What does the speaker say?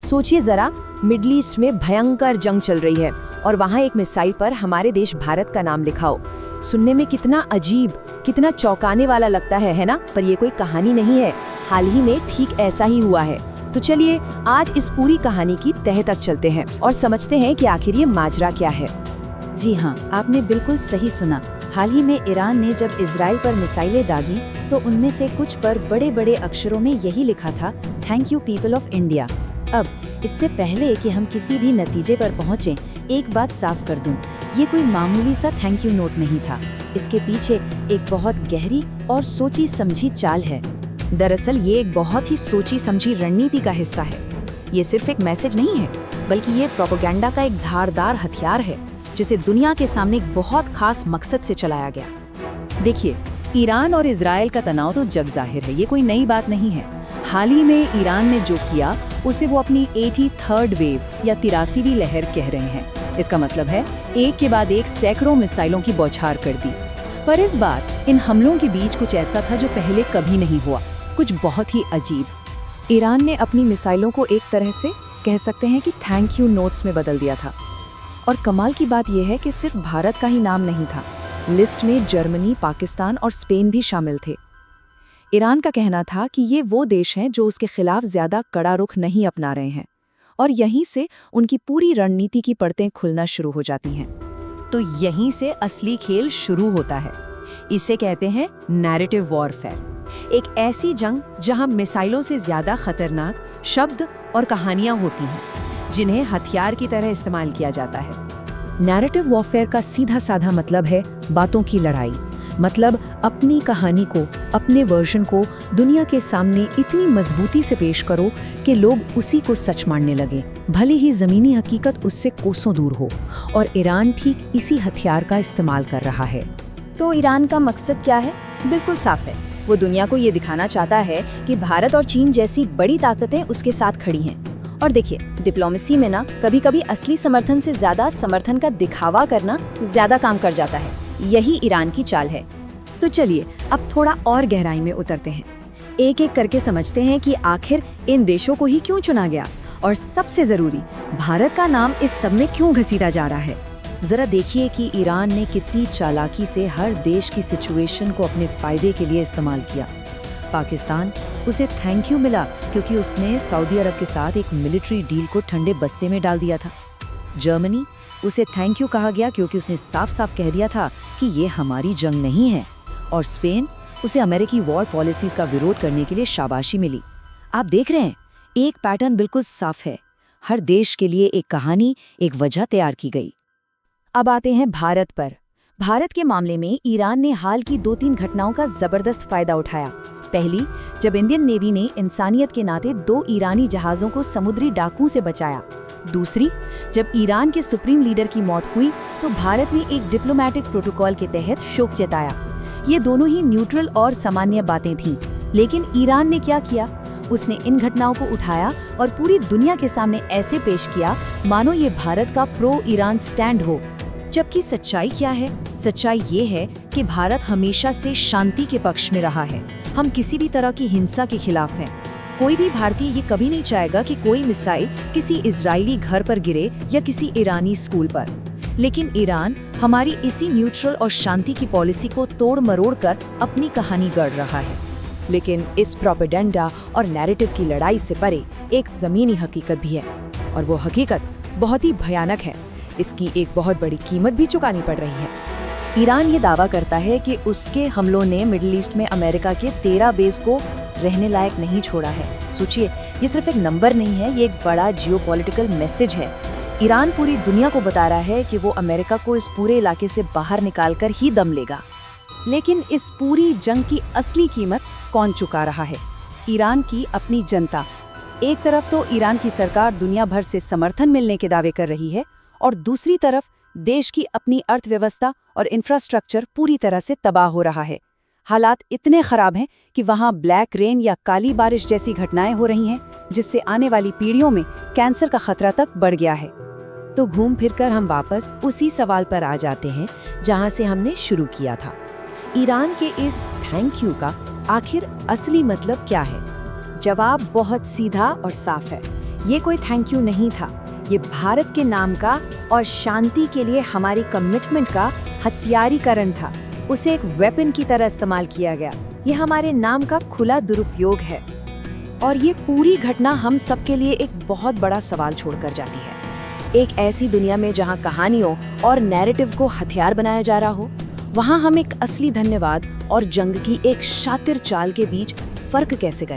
सोचिए जरा, middle east में भयंकर जंग चल रही है और वहाँ एक मिसाइल पर हमारे देश भारत का नाम लिखा हो। सुनने में कितना अजीब, कितना चौंकाने वाला लगता है ना? पर ये कोई कहानी नहीं है, हाल ही में ठीक ऐसा ही हुआ है। तो चलिए आज इस पूरी कहानी की तह तक चलते हैं और समझते हैं कि आखिर ये माजरा क्या है। जी हाँ, आपने बिल्कुल सही सुना। हाल ही में ईरान ने जब इजराइल पर मिसाइलें दागी तो उनमें से कुछ पर बड़े बड़े अक्षरों में यही लिखा था, thank you people of India. अब इससे पहले कि हम किसी भी नतीजे पर पहुंचें, एक बात साफ कर दूं, ये कोई मामूली सा थैंक यू नोट नहीं था। इसके पीछे एक बहुत गहरी और सोची समझी चाल है। दरअसल ये एक बहुत ही सोची समझी रणनीति का हिस्सा है। ये सिर्फ एक मैसेज नहीं है, बल्कि ये प्रोपेगेंडा का एक धारदार हथियार है, जिसे दुनिया के सामने एक बहुत खास मकसद से चलाया गया। देखिए, ईरान और इजराइल का तनाव तो जग जाहिर है, ये कोई नई बात नहीं है। हाल ही में ईरान ने जो किया उसे वो अपनी 83rd वेव या 83वीं लहर कह रहे हैं। इसका मतलब है एक के बाद एक सैकड़ों मिसाइलों की बौछार कर दी। पर इस बार इन हमलों के बीच कुछ ऐसा था जो पहले कभी नहीं हुआ, कुछ बहुत ही अजीब। ईरान ने अपनी मिसाइलों को एक तरह से कह सकते हैं कि थैंक यू नोट्स में बदल दिया था। और कमाल की बात यह है कि सिर्फ भारत का ही नाम नहीं था, लिस्ट में जर्मनी, पाकिस्तान और स्पेन भी शामिल थे। ईरान का कहना था कि ये वो देश हैं जो उसके खिलाफ ज्यादा कड़ा रुख नहीं अपना रहे हैं, और यहीं से उनकी पूरी रणनीति की परतें खुलना शुरू हो जाती हैं। तो यहीं से असली खेल शुरू होता है। इसे कहते हैं नैरेटिव वॉरफेयर, एक ऐसी जंग जहां मिसाइलों से ज्यादा खतरनाक शब्द और कहानियां होती हैं, जिन्हें हथियार की तरह इस्तेमाल किया जाता है। नैरेटिव वॉरफेयर का सीधा साधा मतलब है बातों की लड़ाई। मतलब अपनी कहानी को, अपने वर्जन को दुनिया के सामने इतनी मजबूती से पेश करो कि लोग उसी को सच मानने लगे, भले ही जमीनी हकीकत उससे कोसों दूर हो। और ईरान ठीक इसी हथियार का इस्तेमाल कर रहा है। तो ईरान का मकसद क्या है? बिल्कुल साफ है। वो दुनिया को ये दिखाना चाहता है कि भारत और चीन जैसी बड़ी ताकतें उसके साथ खड़ी हैं। और देखिए, डिप्लोमेसी में ना कभी कभी असली समर्थन से ज्यादा समर्थन का दिखावा करना ज्यादा काम कर जाता है। यही ईरान की चाल है। तो चलिए अब थोड़ा और गहराई में उतरते हैं, एक एक करके समझते हैं कि आखिर इन देशों को ही क्यों चुना गया, और सबसे जरूरी, भारत का नाम इस सब में क्यों घसीटा जा रहा है। जरा देखिए कि ईरान ने कितनी चालाकी से हर देश की सिचुएशन को अपने फायदे के लिए इस्तेमाल किया। पाकिस्तान, उसे थैंक यू मिला क्योंकि उसने सऊदी अरब के साथ एक मिलिट्री डील को ठंडे बस्ते में डाल दिया था। जर्मनी, उसे थैंक यू कहा गया क्योंकि उसने साफ साफ कह दिया था कि ये हमारी जंग नहीं है। और स्पेन, उसे अमेरिकी वॉर पॉलिसीज का विरोध करने के लिए शाबाशी मिली। आप देख रहे हैं, एक पैटर्न बिल्कुल साफ है। हर देश के लिए एक कहानी, एक वजह तैयार की गई। अब आते हैं भारत पर। भारत के मामले में ईरान ने हाल की 2-3 घटनाओं का जबरदस्त फायदा उठाया। पहली, जब इंडियन नेवी ने इंसानियत के नाते 2 ईरानी जहाजों को समुद्री डाकुओं से बचाया। दूसरी, जब ईरान के सुप्रीम लीडर की मौत हुई तो भारत ने एक डिप्लोमेटिक प्रोटोकॉल के तहत शोक जताया। ये दोनों ही न्यूट्रल और सामान्य बातें थीं, लेकिन ईरान ने क्या किया? उसने इन घटनाओं को उठाया और पूरी दुनिया के सामने ऐसे पेश किया मानो ये भारत का प्रो ईरान स्टैंड हो। जबकि सच्चाई क्या है? सच्चाई ये है कि भारत हमेशा से शांति के पक्ष में रहा है। हम किसी भी तरह की हिंसा के खिलाफ हैं। कोई भी भारतीय ये कभी नहीं चाहेगा कि कोई मिसाइल किसी इजरायली घर पर गिरे या किसी ईरानी स्कूल पर। लेकिन ईरान हमारी इसी न्यूट्रल और शांति की पॉलिसी को तोड़ मरोड़ कर अपनी कहानी गढ़ रहा है। लेकिन इस प्रोपेगेंडा और नैरेटिव की लड़ाई से परे एक जमीनी हकीकत भी है, और वो हकीकत बहुत ही भयानक है। इसकी एक बहुत बड़ी कीमत भी चुकानी पड़ रही है। ईरान ये दावा करता है कि उसके हमलों ने मिडिल ईस्ट में अमेरिका के 13 बेस को रहने लायक नहीं छोड़ा है। सोचिए, ये सिर्फ एक नंबर नहीं है, ये एक बड़ा जियोपॉलिटिकल मैसेज है। ईरान पूरी दुनिया को बता रहा है कि वो अमेरिका को इस पूरे इलाके से बाहर निकालकर ही दम लेगा। लेकिन इस पूरी जंग की असली कीमत कौन चुका रहा है? ईरान की अपनी जनता। एक तरफ तो ईरान की सरकार दुनिया भर से समर्थन मिलने के दावे कर रही है, और दूसरी तरफ देश की अपनी अर्थव्यवस्था और इंफ्रास्ट्रक्चर पूरी तरह से तबाह हो रहा है। हालात इतने खराब हैं कि वहां ब्लैक रेन या काली बारिश जैसी घटनाएं हो रही हैं, जिससे आने वाली पीढ़ियों में कैंसर का खतरा तक बढ़ गया है। तो घूम फिरकर हम वापस उसी सवाल पर आ जाते हैं जहां से हमने शुरू किया था। ईरान के इस थैंक यू का आखिर असली मतलब क्या है? जवाब बहुत सीधा और साफ है। ये कोई थैंक यू नहीं था, ये भारत के नाम का और शांति के लिए हमारी कमिटमेंट का हथियारीकरण था। उसे एक वेपन की तरह इस्तेमाल किया गया। ये हमारे नाम का खुला दुरुपयोग है। और ये पूरी घटना हम सबके लिए एक बहुत बड़ा सवाल छोड़कर जाती है। एक ऐसी दुनिया में जहां कहानियों और नैरेटिव को हथियार बनाया जा रहा हो, वहां हम एक असली धन्यवाद और जंग की एक शातिर चाल के बीच फर्क कैसे करें?